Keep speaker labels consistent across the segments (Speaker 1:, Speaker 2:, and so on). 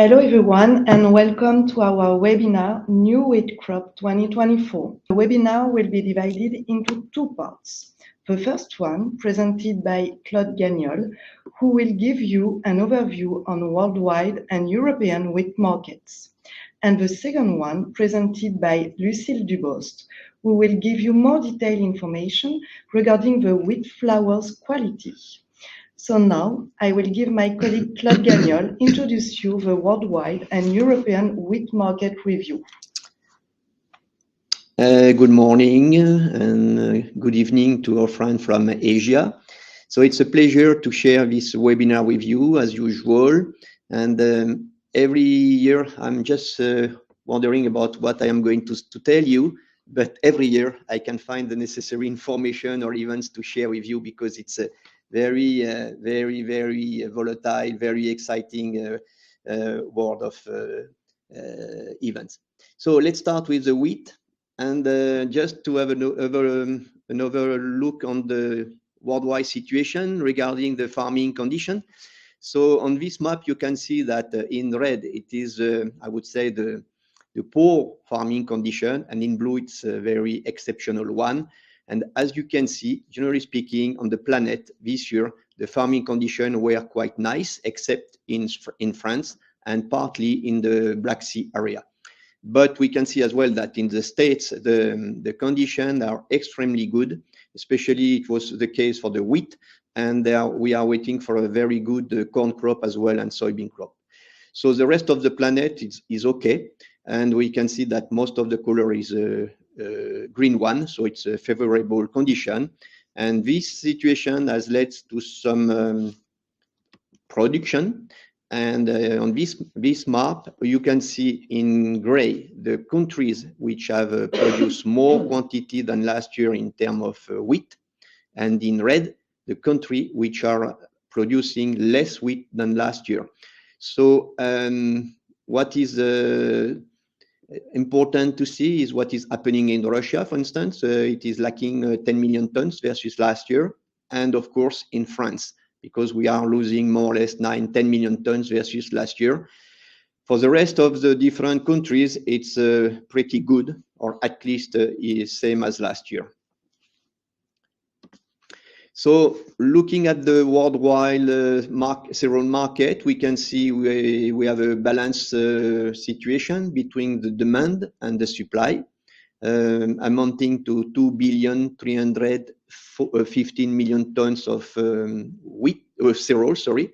Speaker 1: Hello everyone and welcome to our webinar New Wheat Crop 2024. The webinar will be divided into two parts. The first one presented by Claude Gagnol, who will give you an overview on worldwide and European wheat markets. And the second one presented by Lucille Dubost, who will give you more detailed information regarding the wheat flour's quality. So now I will give my colleague Claude Gagnol introduce you the worldwide and European wheat market review.
Speaker 2: Good morning and good evening to our friend from Asia. So it's a pleasure to share this webinar with you as usual. And every year I'm just wondering about what I am going to tell you. But every year I can find the necessary information or events to share with you because it's a very volatile, very exciting world of events. So let's start with the wheat. And just to have another look on the worldwide situation regarding the farming condition. So on this map, you can see that in red, it is, I would say, the poor farming condition, and in blue, it's a very exceptional one. And as you can see, generally speaking, on the planet this year, the farming conditions were quite nice, except in France and partly in the Black Sea area. But we can see as well that in the States, the conditions are extremely good, especially it was the case for the wheat, and we are waiting for a very good corn crop as well and soybean crop. So the rest of the planet is okay, and we can see that most of the color is green one, so it's a favorable condition. And this situation has led to some production. And on this map, you can see in gray the countries which have produced more quantity than last year in terms of wheat, and in red, the country which are producing less wheat than last year. So what is important to see is what is happening in Russia, for instance. It is lacking 10 million tons versus last year, and of course in France, because we are losing more or less 10 million tons versus last year. For the rest of the different countries, it's pretty good, or at least is same as last year. So looking at the worldwide cereal market, we can see we have a balanced situation between the demand and the supply, amounting to 2,315,000,000 tons of wheat or cereal, sorry.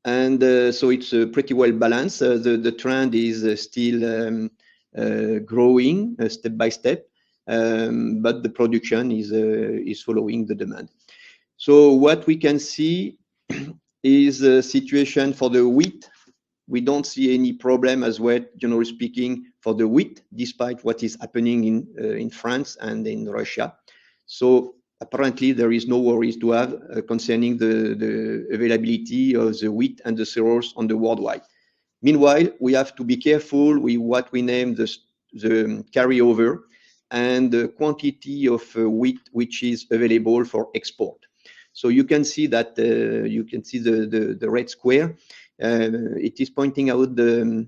Speaker 2: And so it's pretty well balanced. The trend is still growing step by step, but the production is following the demand. So what we can see is a situation for the wheat. We don't see any problem as well, generally speaking, for the wheat, despite what is happening in France and in Russia. So apparently there is no worries to have concerning the availability of the wheat and the cereals on the worldwide. Meanwhile, we have to be careful with what we name the carryover and the quantity of wheat which is available for export. So you can see that the red square. It is pointing out the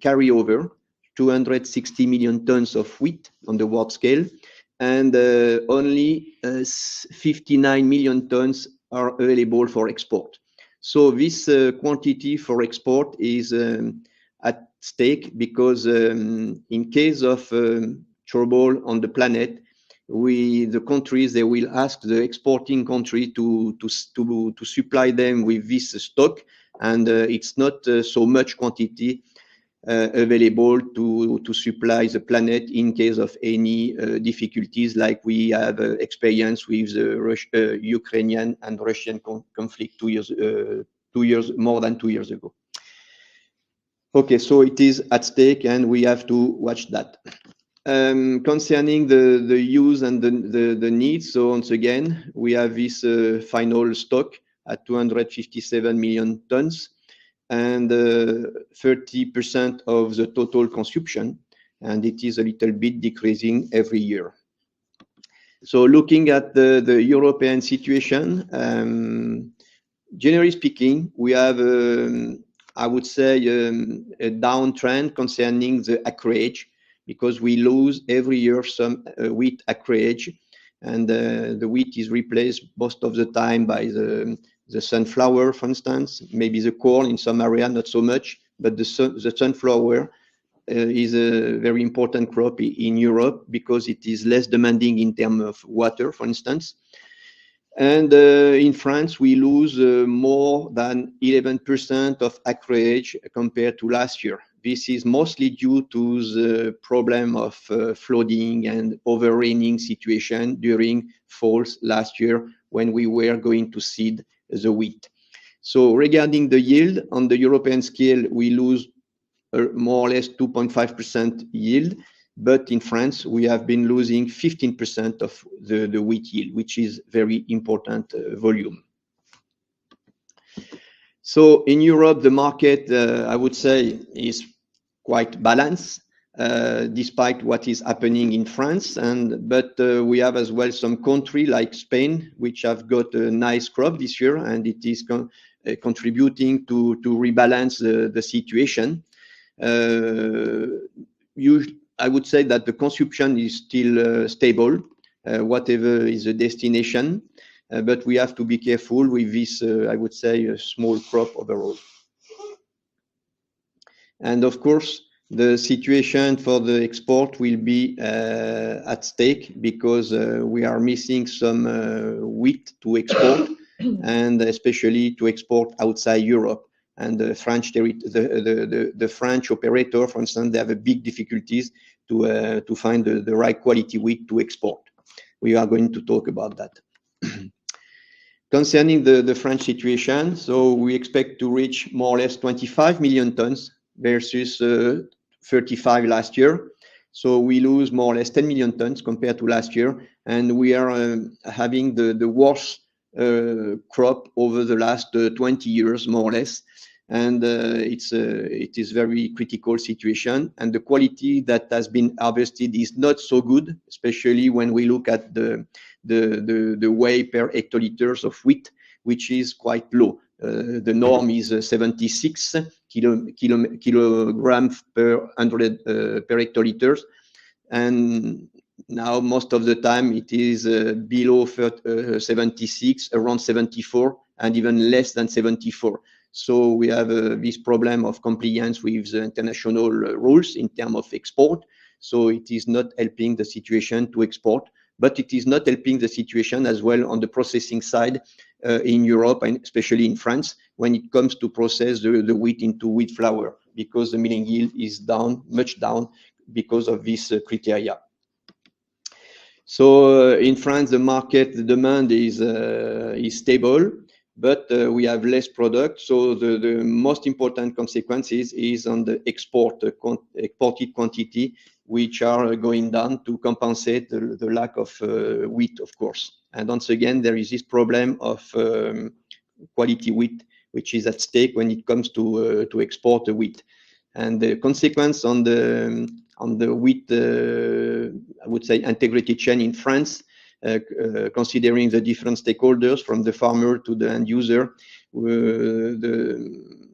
Speaker 2: carryover, 260 million tons of wheat on the world scale, and only 59 million tons are available for export. So this quantity for export is at stake because in case of trouble on the planet, the countries, they will ask the exporting country to supply them with this stock, and it's not so much quantity available to supply the planet in case of any difficulties like we have experienced with the Ukrainian and Russian conflict more than 2 years ago. Okay, so it is at stake and we have to watch that. Concerning the use and the needs, so once again, we have this final stock at 257 million tons and 30% of the total consumption, and it is a little bit decreasing every year. So looking at the European situation, generally speaking, we have I would say, a downtrend concerning the acreage, because we lose every year some wheat acreage, and the wheat is replaced most of the time by the sunflower, for instance, maybe the corn in some area, not so much, but the sunflower is a very important crop in Europe because it is less demanding in terms of water, for instance. And in France, we lose more than 11% of acreage compared to last year. This is mostly due to the problem of flooding and over-raining situation during falls last year when we were going to seed the wheat. So regarding the yield, on the European scale, we lose more or less 2.5% yield. But in France, we have been losing 15% of the wheat yield, which is very important volume. So in Europe, the market, I would say, is quite balanced, despite what is happening in France. But we have as well some country like Spain, which have got a nice crop this year, and it is contributing to rebalance the situation. I would say that the consumption is still stable, whatever is the destination, but we have to be careful with this, I would say, a small crop overall. And of course, the situation for the export will be at stake because we are missing some wheat to export, and especially to export outside Europe. And the French operator, for instance, they have a big difficulties to find the right quality wheat to export. We are going to talk about that. Concerning the French situation, so we expect to reach more or less 25 million tons versus 35 last year. So we lose more or less 10 million tons compared to last year, and we are having the worst crop over the last 20 years, more or less. And it is very critical situation, and the quality that has been harvested is not so good, especially when we look at the weight per hectoliters of wheat, which is quite low. The norm is 76 kilograms per 100 per hectoliters, and now most of the time it is below 76, around 74, and even less than 74. So we have this problem of compliance with the international rules in terms of export. So it is not helping the situation to export, but it is not helping the situation as well on the processing side in Europe, and especially in France, when it comes to process the wheat into wheat flour, because the milling yield is down, much down, because of this criteria. So in France, the market demand is stable, but we have less product. So the most important consequences is on the exported quantity, which are going down to compensate the lack of wheat, of course. And once again, there is this problem of quality wheat, which is at stake when it comes to export the wheat. And the consequence on the wheat, I would say, integrated chain in France, considering the different stakeholders from the farmer to the end user,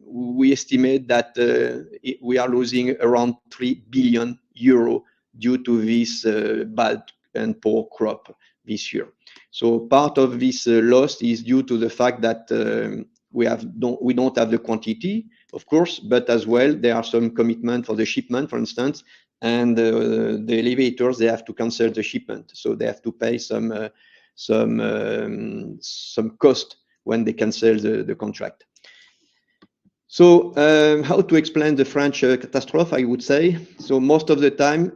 Speaker 2: we estimate that we are losing around 3 billion euro due to this bad and poor crop this year. So part of this loss is due to the fact that we don't have the quantity, of course, but as well there are some commitment for the shipment, for instance, and the elevators, they have to cancel the shipment, so they have to pay some cost when they cancel the contract. So how to explain the French catastrophe, I would say. So most of the time,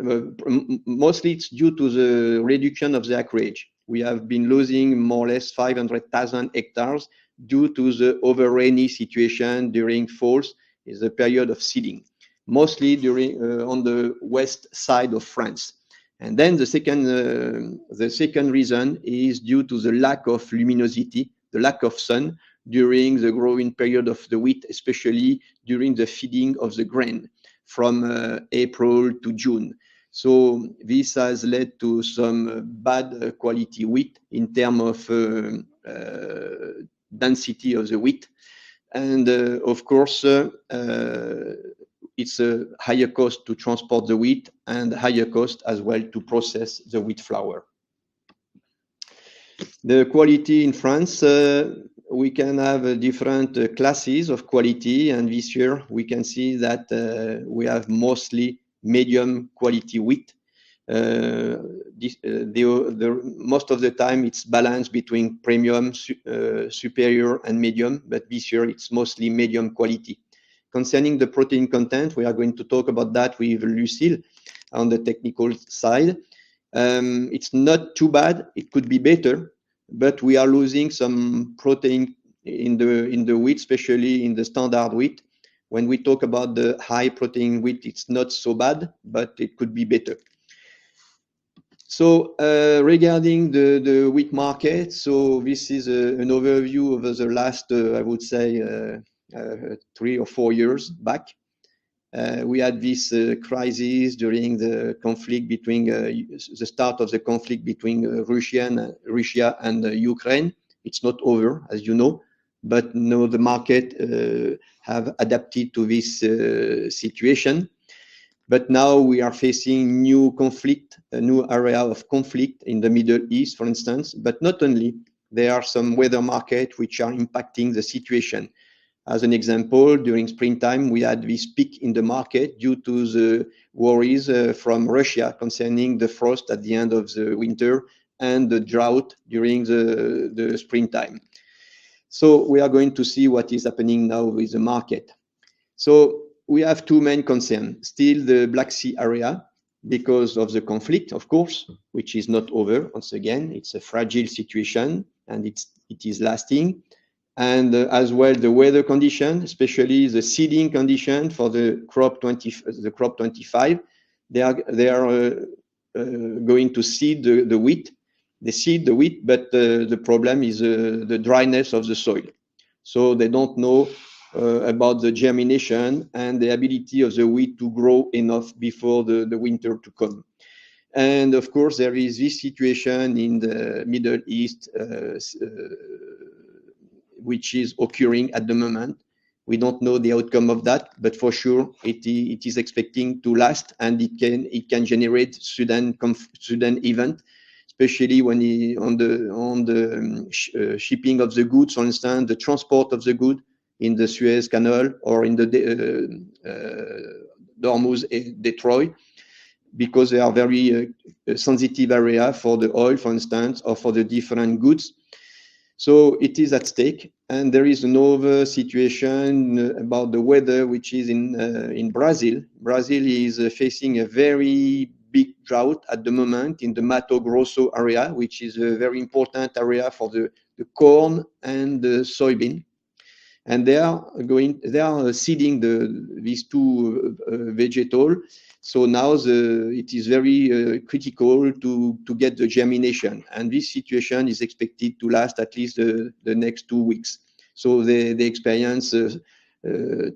Speaker 2: mostly it's due to the reduction of the acreage. We have been losing more or less 500,000 hectares due to the over rainy situation during falls, is the period of seeding, mostly during on the west side of France. And then the second reason is due to the lack of luminosity, the lack of sun during the growing period of the wheat, especially during the feeding of the grain from April to June. So this has led to some bad quality wheat in terms of density of the wheat. And of course, it's a higher cost to transport the wheat and higher cost as well to process the wheat flour. The quality in France, we can have different classes of quality, and this year we can see that we have mostly medium quality wheat. Most of the time it's balanced between premium, superior and medium, but this year it's mostly medium quality. Concerning the protein content, we are going to talk about that with Lucille on the technical side. It's not too bad, it could be better, but we are losing some protein in the wheat, especially in the standard wheat. When we talk about the high protein wheat, it's not so bad, but it could be better. So regarding the wheat market, so this is an overview of the last, I would say, 3 or 4 years back. We had this crisis during the conflict between the start of the conflict between Russia and Ukraine. It's not over, as you know, but no, the market have adapted to this situation. But now we are facing new conflict, a new area of conflict in the Middle East, for instance. But not only, there are some weather markets which are impacting the situation. As an example, during springtime, we had this peak in the market due to the worries from Russia concerning the frost at the end of the winter and the drought during the springtime. So we are going to see what is happening now with the market. So we have 2 main concerns. Still the Black Sea area, because of the conflict, of course, which is not over. Once again, it's a fragile situation and it is lasting. And as well, the weather condition, especially the seeding condition for the crop 25, they are going to seed the wheat. They seed the wheat, but the problem is the dryness of the soil. So they don't know about the germination and the ability of the wheat to grow enough before the winter to come. And of course, there is this situation in the Middle East, which is occurring at the moment. We don't know the outcome of that, but for sure it is expecting to last, and it can generate sudden event, especially when on the shipping of the goods, for instance, the transport of the good in the Suez Canal or in the Hormuz Detroit, because they are very sensitive area for the oil, for instance, or for the different goods. So it is at stake. And there is another situation about the weather, which is in Brazil. Brazil is facing a very big drought at the moment in the Mato Grosso area, which is a very important area for the corn and the soybean. And they are seeding these 2 vegetable. So now it is very critical to get the germination, and this situation is expected to last at least the next 2 weeks. So they experience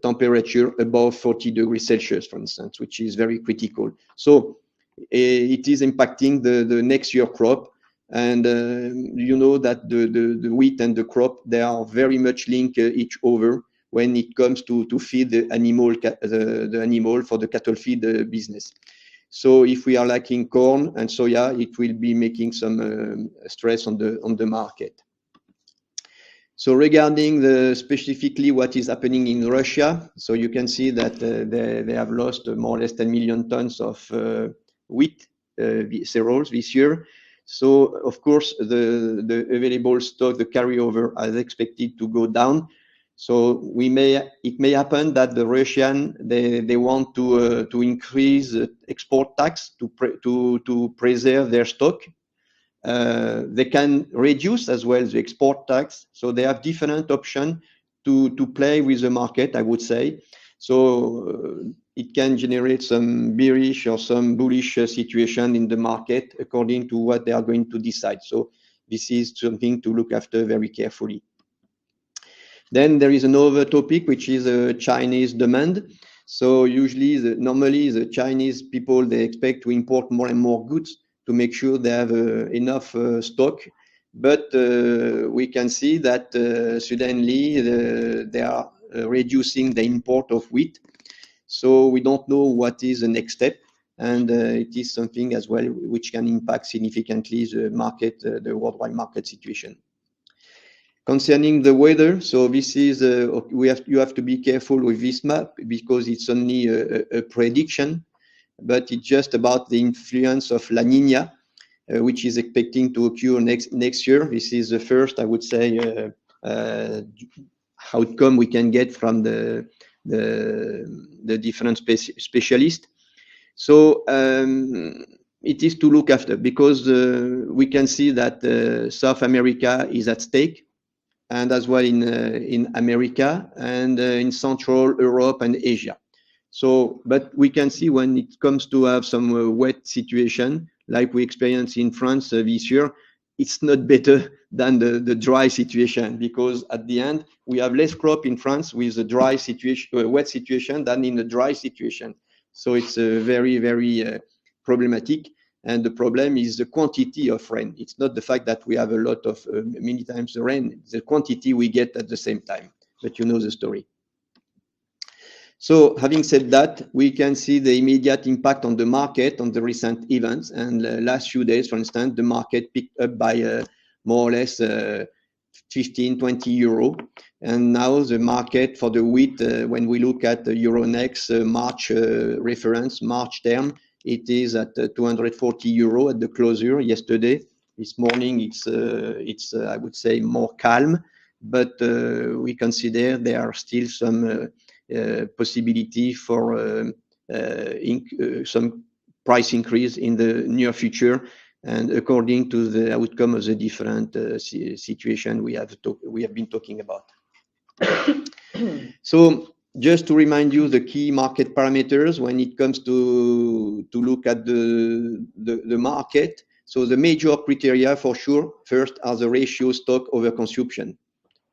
Speaker 2: temperature above 40 degrees Celsius, for instance, which is very critical. So it is impacting the next year crop. And you know that the wheat and the crop, they are very much linked each other when it comes to feed the animal for the cattle feed business. So if we are lacking corn and soya, it will be making some stress on the market. So regarding specifically what is happening in Russia, so you can see that they have lost more or less 10 million tons of wheat cereals this year. So of course the available stock, the carryover, is expected to go down. So it may happen that the Russian they want to increase export tax to preserve their stock. They can reduce as well the export tax. So they have different options to play with the market, I would say. So it can generate some bearish or some bullish situation in the market according to what they are going to decide. So this is something to look after very carefully. Then there is another topic, which is Chinese demand. So usually, normally the Chinese people, they expect to import more and more goods to make sure they have enough stock. but we can see that suddenly they are reducing the import of wheat. So we don't know what is the next step, and it is something as well which can impact significantly the market, the worldwide market situation. Concerning the weather, so this is you have to be careful with this map because it's only a prediction, but it's just about the influence of La Nina, which is expecting to occur next year. This is the first, I would say, outcome we can get from the different specialists. So it is to look after because we can see that South America is at stake, and as well in America and in Central Europe and Asia. So, but we can see when it comes to have some wet situation, like we experienced in France this year, it's not better than the dry situation, because at the end we have less crop in France with a dry situation, wet situation, than in a dry situation. So it's very, very problematic. And the problem is the quantity of rain. It's not the fact that we have a lot of many times the rain, it's the quantity we get at the same time. But you know the story. So having said that, we can see the immediate impact on the market on the recent events. And last few days, for instance, the market picked up by more or less 15, 20 euro. And now the market for the wheat, when we look at the Euronext March reference, March term, it is at 240 euro at the closure yesterday. This morning, it's I would say more calm, but we consider there are still some possibility for some price increase in the near future, and according to the outcome of the different situation we have been talking about. So just to remind you the key market parameters when it comes to look at the market. So the major criteria for sure, first are the ratio stock over consumption.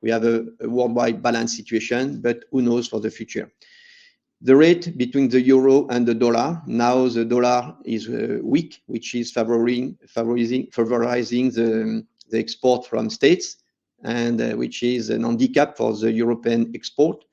Speaker 2: We have a worldwide balance situation, but who knows for the future. The rate between the euro and the dollar. Now the dollar is weak, which is favorizing the export from states, and which is an handicap for the European export.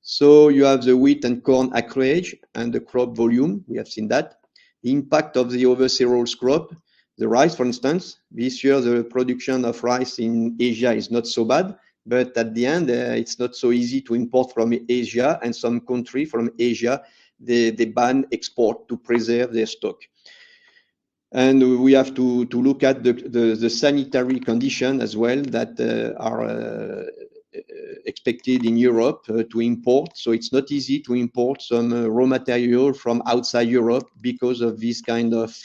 Speaker 2: So you have the wheat and corn acreage and the crop volume. We have seen that. The impact of the other cereals crop. The rice, for instance, this year the production of rice in Asia is not so bad. But at the end, it's not so easy to import from Asia, and some country from Asia, they ban export to preserve their stock. And we have to look at the sanitary condition as well that are expected in Europe to import. So it's not easy to import some raw material from outside Europe because of this kind of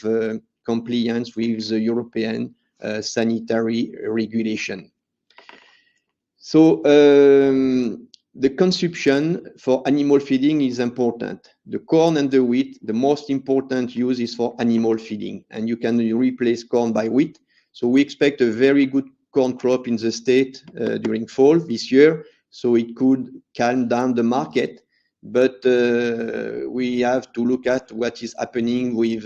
Speaker 2: compliance with the European sanitary regulation. So the consumption for animal feeding is important. The corn and the wheat, the most important use is for animal feeding, and you can replace corn by wheat. So we expect a very good corn crop in the state during fall this year, so it could calm down the market. But we have to look at what is happening with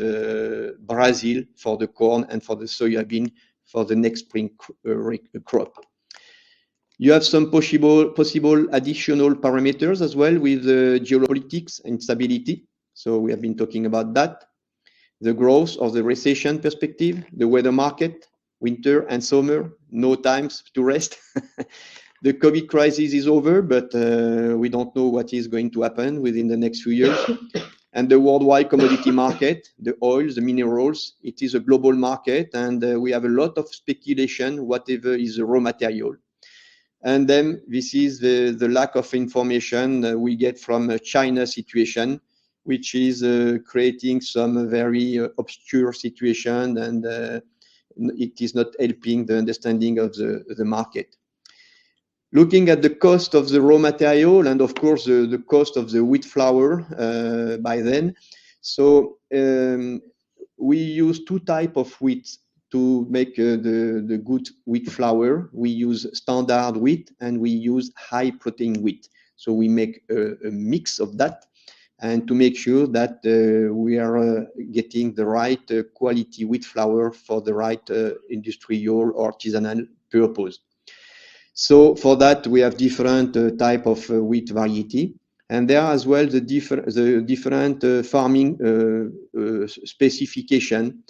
Speaker 2: Brazil for the corn and for the soybean for the next spring crop. You have some possible additional parameters as well with geopolitics and stability. So we have been talking about that. The growth of the recession perspective, the weather market, winter and summer, no times to rest. The COVID crisis is over, but we don't know what is going to happen within the next few years. And the worldwide commodity market, the oils, the minerals, it is a global market, and we have a lot of speculation, whatever is the raw material. And then this is the lack of information we get from China situation, which is creating some very obscure situation, and it is not helping the understanding of the market. Looking at the cost of the raw material and of course the cost of the wheat flour by then. So we use two types of wheat to make the good wheat flour. We use standard wheat and we use high protein wheat. So we make a mix of that. and to make sure that we are getting the right quality wheat flour for the right industrial or artisanal purpose. So for that, we have different type of wheat variety. And there are as well the different farming specification.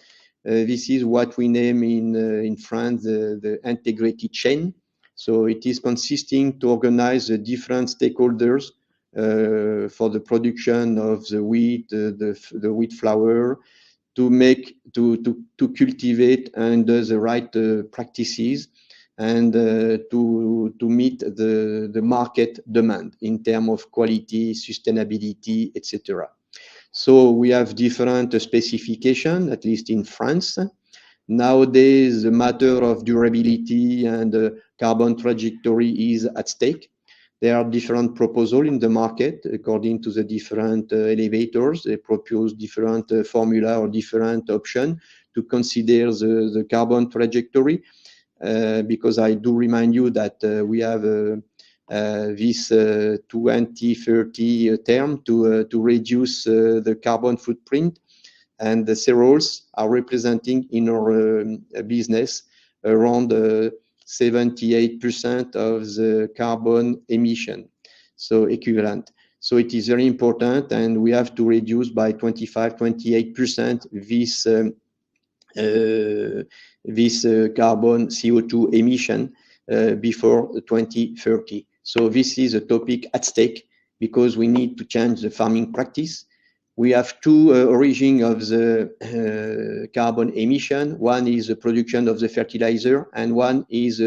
Speaker 2: This is what we name in France the integrated chain. So it is consisting to organize the different stakeholders for the production of the wheat, the wheat flour, to cultivate under the right practices and to meet the market demand in terms of quality, sustainability, etc. So we have different specifications, at least in France. Nowadays, the matter of durability and carbon trajectory is at stake. There are different proposals in the market according to the different elevators. They propose different formula or different options to consider the carbon trajectory. Because I do remind you that we have this 2030 term to reduce the carbon footprint, and the cereals are representing in our business around 78% of the carbon emission, so equivalent. So it is very important, and we have to reduce by 25-28% this carbon CO2 emission before 2030. So this is a topic at stake because we need to change the farming practice. We have two origins of the carbon emission. One is the production of the fertilizer, and one is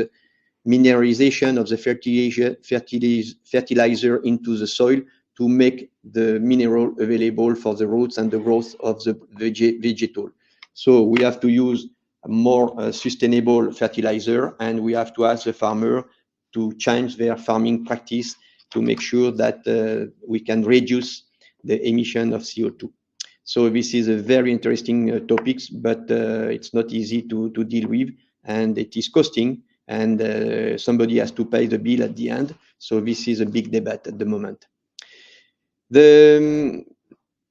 Speaker 2: mineralization of the fertilizer into the soil to make the mineral available for the roots and the growth of the vegetal. So we have to use a more sustainable fertilizer, and we have to ask the farmer to change their farming practice to make sure that we can reduce the emission of CO2. So this is a very interesting topic, but it's not easy to deal with, and it is costing, and somebody has to pay the bill at the end. So this is a big debate at the moment.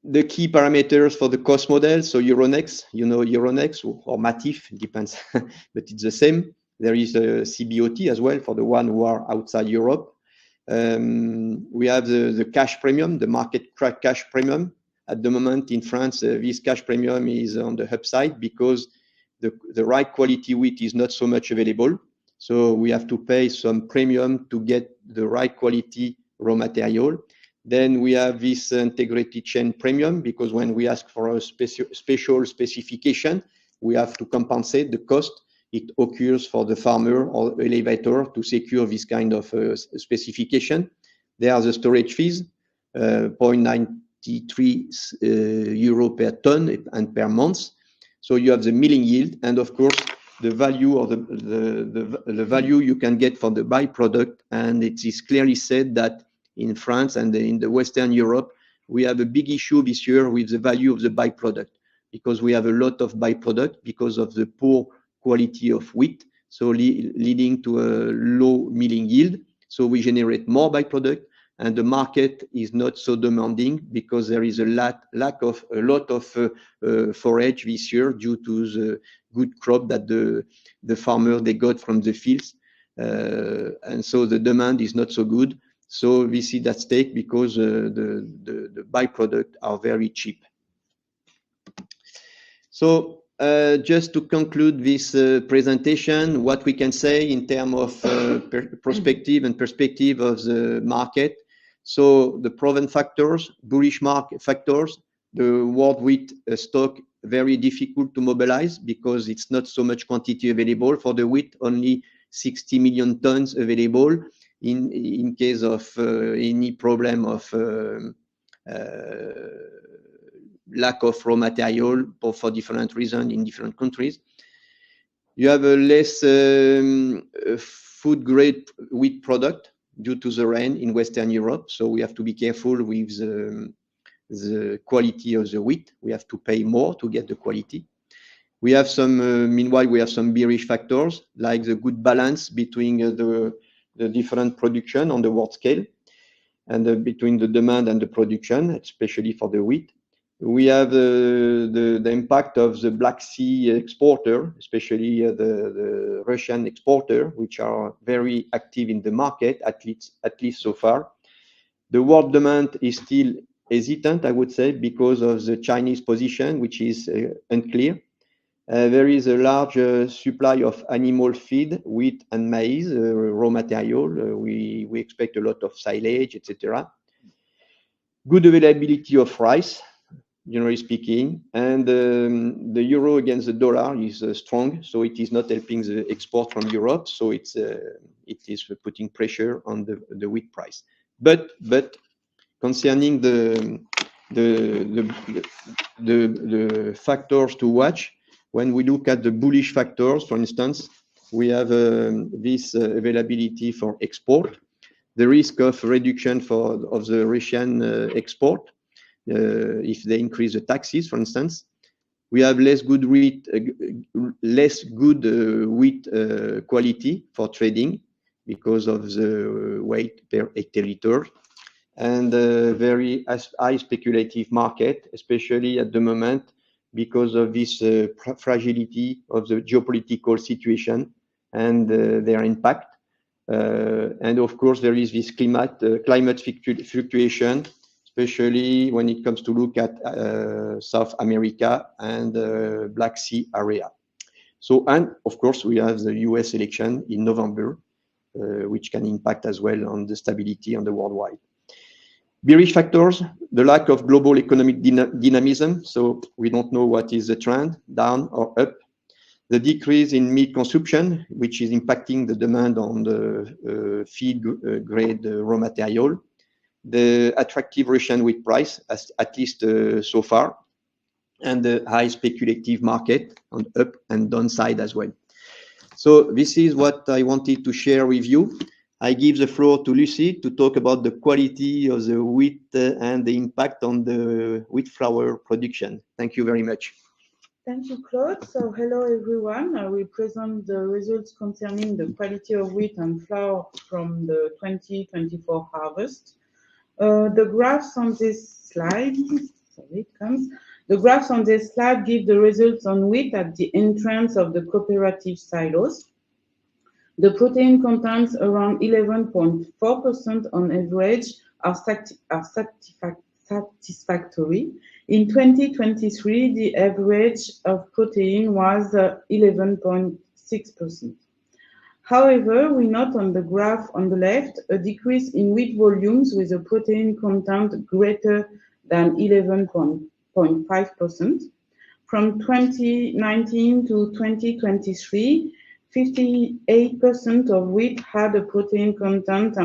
Speaker 2: The key parameters for the cost model, so Euronext, you know Euronext or Matif, depends, but it's the same. There is a CBOT as well for the one who are outside Europe. We have the cash premium, the market cash premium. At the moment in France, this cash premium is on the upside because the right quality wheat is not so much available. So we have to pay some premium to get the right quality raw material. Then we have this integrated chain premium because when we ask for a special specification, we have to compensate the cost it occurs for the farmer or elevator to secure this kind of specification. There are the storage fees, 0.93 euro per ton and per month. So you have the milling yield, and of course the value or the value you can get from the byproduct. And it is clearly said that in France and in the Western Europe, we have a big issue this year with the value of the byproduct because we have a lot of byproduct because of the poor quality of wheat, so leading to a low milling yield. So we generate more byproduct, and the market is not so demanding because there is a lot of forage this year due to the good crop that the farmer they got from the fields, and so the demand is not so good. So we see that stake because the byproducts are very cheap. So just to conclude this presentation, what we can say in terms of perspective of the market. So the proven factors, bullish market factors, the world wheat stock very difficult to mobilize because it's not so much quantity available for the wheat, only 60 million tons available. In case of any problem of lack of raw material for different reasons in different countries. You have a less food grade wheat product due to the rain in Western Europe. So we have to be careful with the quality of the wheat. We have to pay more to get the quality. We have some, meanwhile, we have some bearish factors like the good balance between the different production on the world scale. and between the demand and the production, especially for the wheat. We have the impact of the Black Sea exporter, especially the Russian exporter, which are very active in the market, at least so far. The world demand is still hesitant, I would say, because of the Chinese position, which is unclear. There is a large supply of animal feed, wheat and maize, raw material. We expect a lot of silage, etc. Good availability of rice, generally speaking, and the euro against the dollar is strong, so it is not helping the export from Europe. So it is putting pressure on the wheat price. But concerning the factors to watch, when we look at the bullish factors, for instance, we have this availability for export, the risk of reduction of the Russian export if they increase the taxes, for instance. We have less good wheat quality for trading because of the weight per hectoliter, and a very high speculative market, especially at the moment because of this fragility of the geopolitical situation and their impact. And of course, there is this climate fluctuation, especially when it comes to look at South America and Black Sea area. So, and of course, we have the US election in November, which can impact as well on the stability on the worldwide. Bearish factors, the lack of global economic dynamism, so we don't know what is the trend, down or up. The decrease in meat consumption, which is impacting the demand on the feed grade raw material. The attractive Russian wheat price, at least so far, and the high speculative market on up and downside as well. So this is what I wanted to share with you. I give the floor to Lucie to talk about the quality of the wheat and the impact on the wheat flour production. Thank you very much.
Speaker 3: Thank you, Claude. So hello, everyone. I will present the results concerning the quality of wheat and flour from the 2024 harvest. The graphs on this slide, the graphs on this slide give the results on wheat at the entrance of the cooperative silos. The protein contents around 11.4% on average are satisfactory. In 2023, the average of protein was 11.6%. However, we note on the graph on the left a decrease in wheat volumes with a protein content greater than 11.5%. From 2019 to 2023, 58% of wheat had a protein content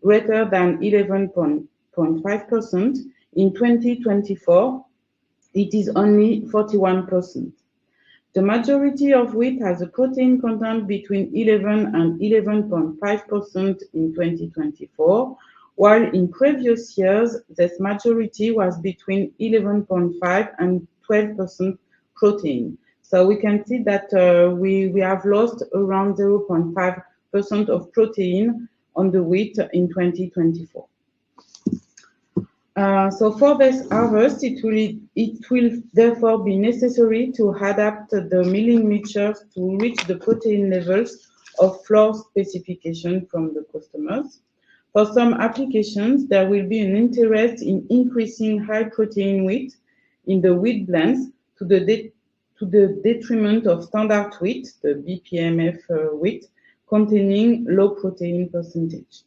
Speaker 3: greater than 11.5%. In 2024, it is only 41%. The majority of wheat has a protein content between 11 and 11.5% in 2024, while in previous years, this majority was between 11.5 and 12% protein. So we can see that we have lost around 0.5% of protein on the wheat in 2024. So for this harvest, it will therefore be necessary to adapt the milling mixtures to reach the protein levels of flour specification from the customers. For some applications, there will be an interest in increasing high protein wheat in the wheat blends to the detriment of standard wheat, the BPMF wheat, containing low protein percentage.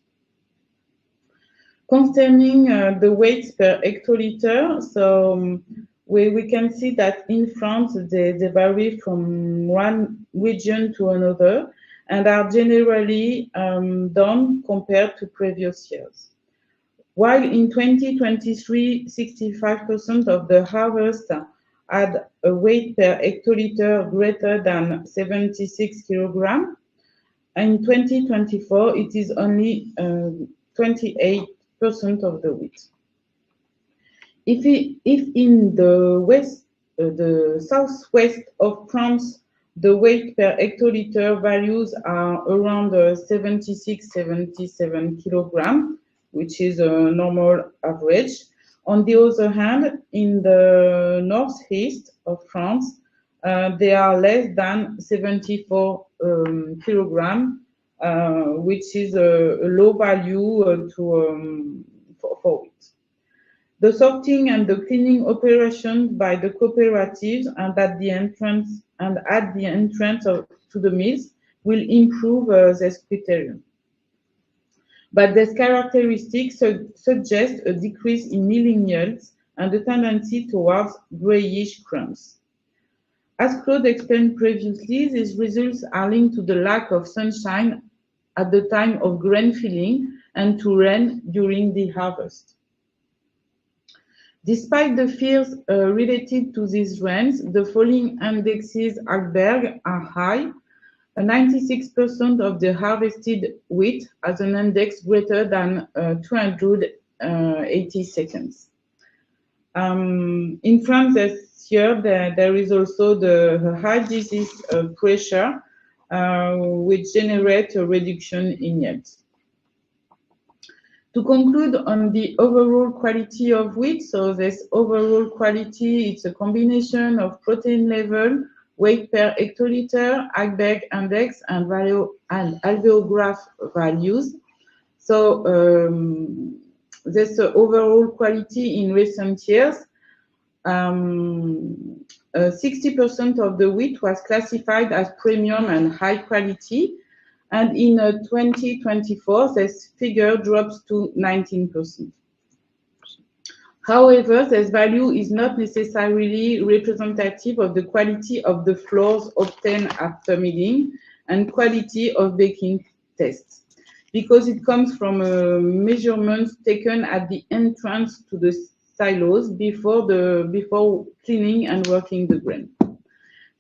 Speaker 3: Concerning the weights per hectoliter, so we can see that in France, they vary from one region to another and are generally down compared to previous years. While in 2023, 65% of the harvest had a weight per hectoliter greater than 76 kilograms. In 2024, it is only 28% of the wheat. If in the southwest of France, the weight per hectoliter values are around 76-77 kilograms, which is a normal average. On the other hand, in the northeast of France, they are less than 74 kilogram, which is a low value for wheat. The sorting and the cleaning operations by the cooperatives and at the entrance to the mills will improve this criterion. But this characteristic suggests a decrease in milling yields and a tendency towards grayish crumbs. As Claude explained previously, these results are linked to the lack of sunshine at the time of grain filling and to rain during the harvest. Despite the fears related to these rains, the falling indexes Ahlberg are high. 96% of the harvested wheat has an index greater than 280 seconds. In France this year, there is also the high disease pressure, which generates a reduction in yields. To conclude on the overall quality of wheat, so this overall quality, it's a combination of protein level, weight per hectoliter, Ahlberg index, and alveograph values. So this overall quality in recent years, 60% of the wheat was classified as premium and high quality. And in 2024, this figure drops to 19%. However, this value is not necessarily representative of the quality of the flours obtained after milling and quality of baking tests, because it comes from measurements taken at the entrance to the silos before cleaning and working the grain.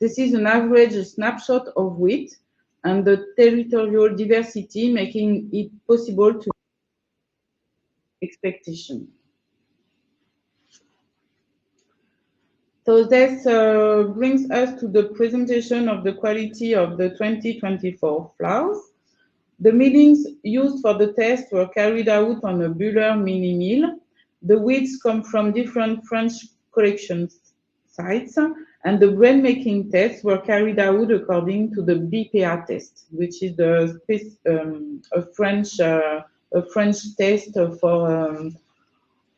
Speaker 3: This is an average snapshot of wheat and the territorial diversity, making it possible to expectation. So this brings us to the presentation of the quality of the 2024 flours. The millings used for the test were carried out on a Buller mini mill. The wheats come from different French collection sites, and the grain making tests were carried out according to the BPA test, which is a French test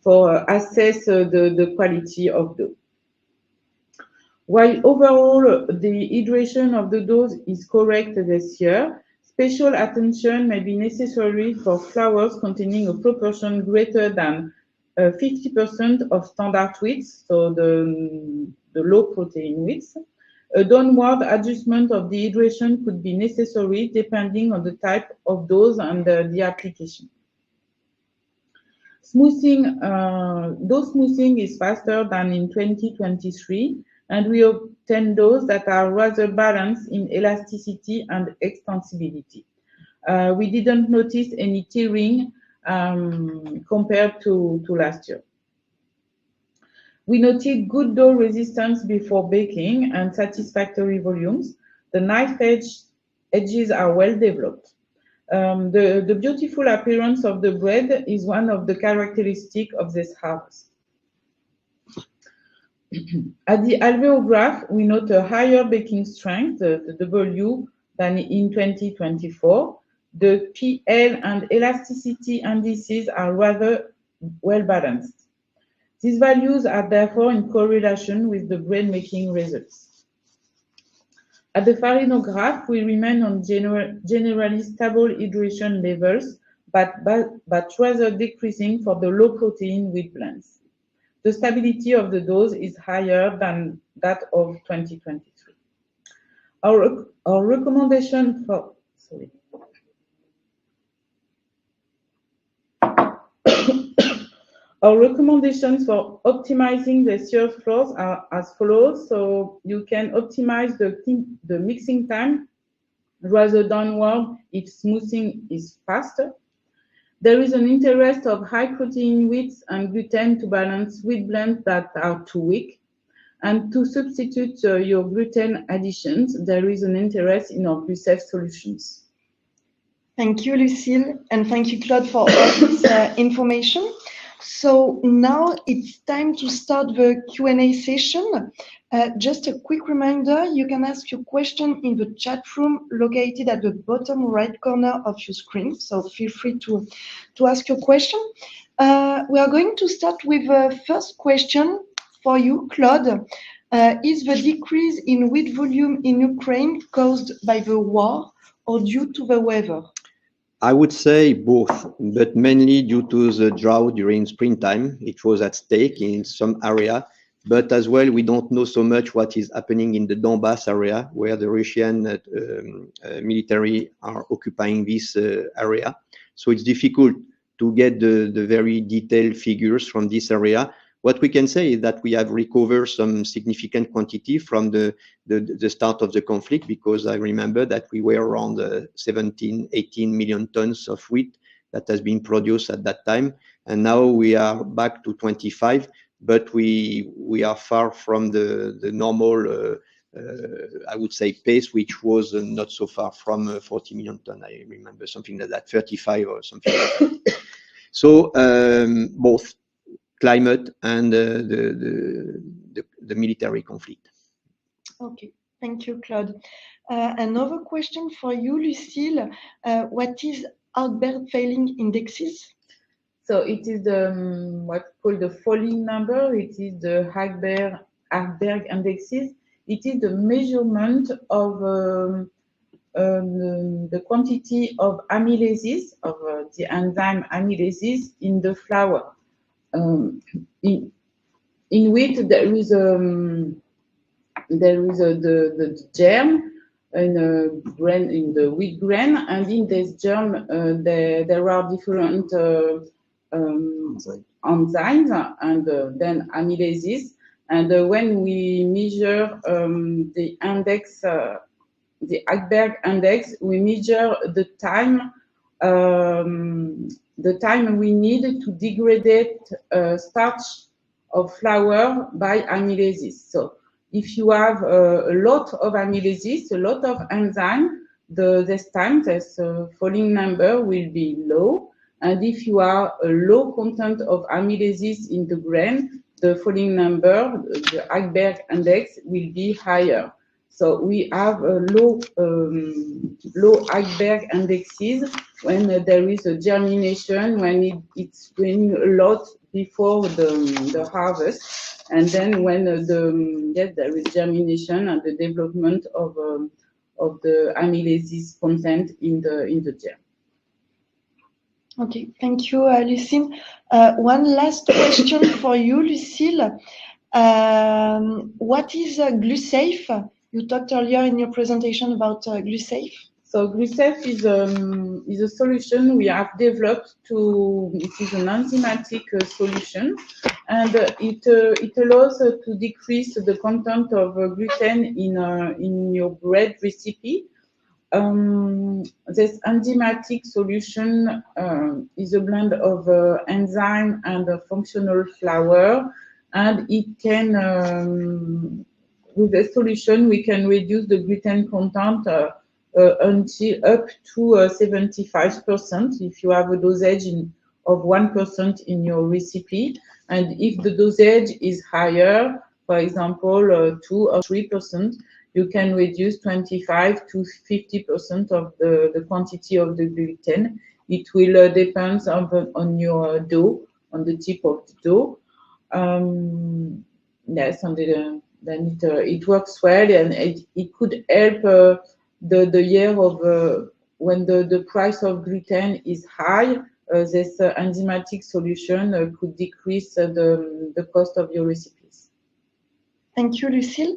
Speaker 3: for assess the quality of dough. While overall the hydration of the dough is correct this year, special attention may be necessary for flours containing a proportion greater than 50% of standard wheats, so the low protein wheats. A downward adjustment of the hydration could be necessary depending on the type of dough and the application. Dough smoothing is faster than in 2023, and we obtain doughs that are rather balanced in elasticity and extensibility. We didn't notice any tearing compared to last year. We noted good dough resistance before baking and satisfactory volumes. The knife edges are well developed. The beautiful appearance of the bread is one of the characteristics of this harvest. At the alveograph, we note a higher baking strength, the W, than in 2024. The PL and elasticity indices are rather well balanced. These values are therefore in correlation with the bread making results. At the farinograph, we remain on generally stable hydration levels, but rather decreasing for the low protein wheat blends. The stability of the dose is higher than that of 2023. Our recommendation for Our recommendations for optimizing the year's flours are as follows. So you can optimize the mixing time rather downward if smoothing is faster. There is an interest of high protein wheats and gluten to balance wheat blends that are too weak. And to substitute your gluten additions, there is an interest in our Glucef solutions.
Speaker 1: Thank you, Lucille, and thank you, Claude, for all this information. So now it's time to start the Q&A session. Just a quick reminder, you can ask your question in the chat room located at the bottom right corner of your screen. So feel free to ask your question. We are going to start with the first question for you, Claude. Is the decrease in wheat volume in Ukraine caused by the war or due to the weather?
Speaker 2: I would say both, but mainly due to the drought during springtime. It was at stake in some area, but as well, we don't know so much what is happening in the Donbass area, where the Russian military are occupying this area. So it's difficult to get the very detailed figures from this area. What we can say is that we have recovered some significant quantity from the start of the conflict, because I remember that we were around 17, 18 million tons of wheat that has been produced at that time. And now we are back to 25, but we are far from the normal, I would say, pace, which was not so far from 40 million tons. I remember something like that, 35 or something like that. So both climate and the military conflict.
Speaker 1: Okay, thank you, Claude. Another question for you, Lucille. What is Artberg failing indexes?
Speaker 3: So it is what's called the falling number. It is the Artberg indexes. It is the measurement of the quantity of amylases, of the enzyme amylases in the flour. In wheat, there is the germ in grain, in the wheat grain, and in this germ there are different enzymes and then amylases. And when we measure the index, the Artberg index, we measure the time we need to degrade starch of flour by amylases. So if you have a lot of amylases, a lot of enzyme, this falling number will be low. And if you have a low content of amylases in the grain, the falling number, the Artberg index, will be higher. So we have a low Artberg indexes when there is a germination, when it's raining a lot before the harvest, and then when there is germination and the development of the amylases content in the germ.
Speaker 1: Okay, thank you, Lucille. One last question for you, Lucille. What is GluSafe? You talked earlier in your presentation about GluSafe.
Speaker 3: So GluSafe is a solution we have developed it is an enzymatic solution, and it allows to decrease the content of gluten in your bread recipe. This enzymatic solution is a blend of enzyme and functional flour, and it can, with the solution, we can reduce the gluten content until up to 75% if you have a dosage of 1% in your recipe. And if the dosage is higher, for example, 2 or 3%, you can reduce 25 to 50% of the quantity of the gluten. It will depend on your dough, on the type of the dough. Yes, and then it works well, and it could help the year of when the price of gluten is high. This enzymatic solution could decrease the cost of your recipes.
Speaker 1: Thank you, Lucille.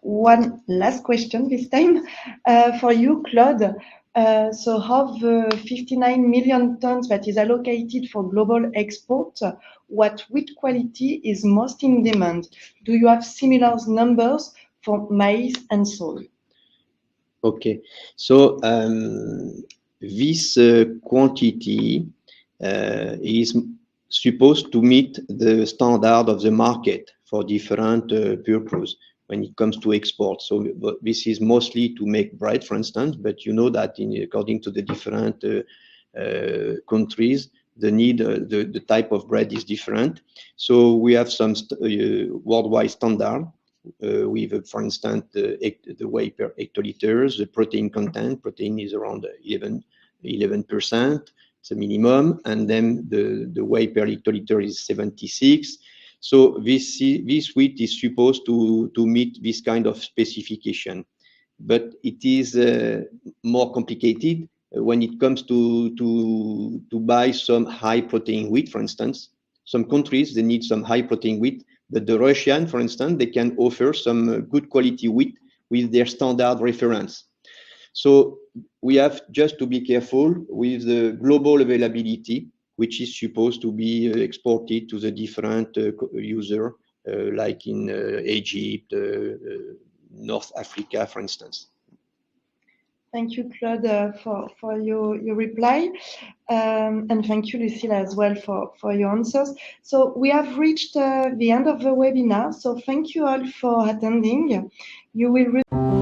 Speaker 1: One last question this time for you, Claude. So of the 59 million tons that is allocated for global export, what wheat quality is most in demand? Do you have similar numbers for maize and soy?
Speaker 2: Okay, so this quantity is supposed to meet the standard of the market for different purposes. when it comes to export. So this is mostly to make bread, for instance, but you know that according to the different countries, the need, the type of bread is different. So we have some worldwide standard with, for instance, the weight per hectoliters, the protein content. Protein is around 11%, it's a minimum, and then the weight per hectoliter is 76. So this wheat is supposed to meet this kind of specification, but it is more complicated when it comes to buy some high protein wheat, for instance. Some countries, they need some high protein wheat, but the Russian, for instance, they can offer some good quality wheat with their standard reference. So we have just to be careful with the global availability, which is supposed to be exported to the different user, like in Egypt, North Africa, for instance.
Speaker 1: Thank you, Claude, for your reply. And thank you, Lucille, as well for your answers. So we have reached the end of the webinar. So thank you all for attending. You will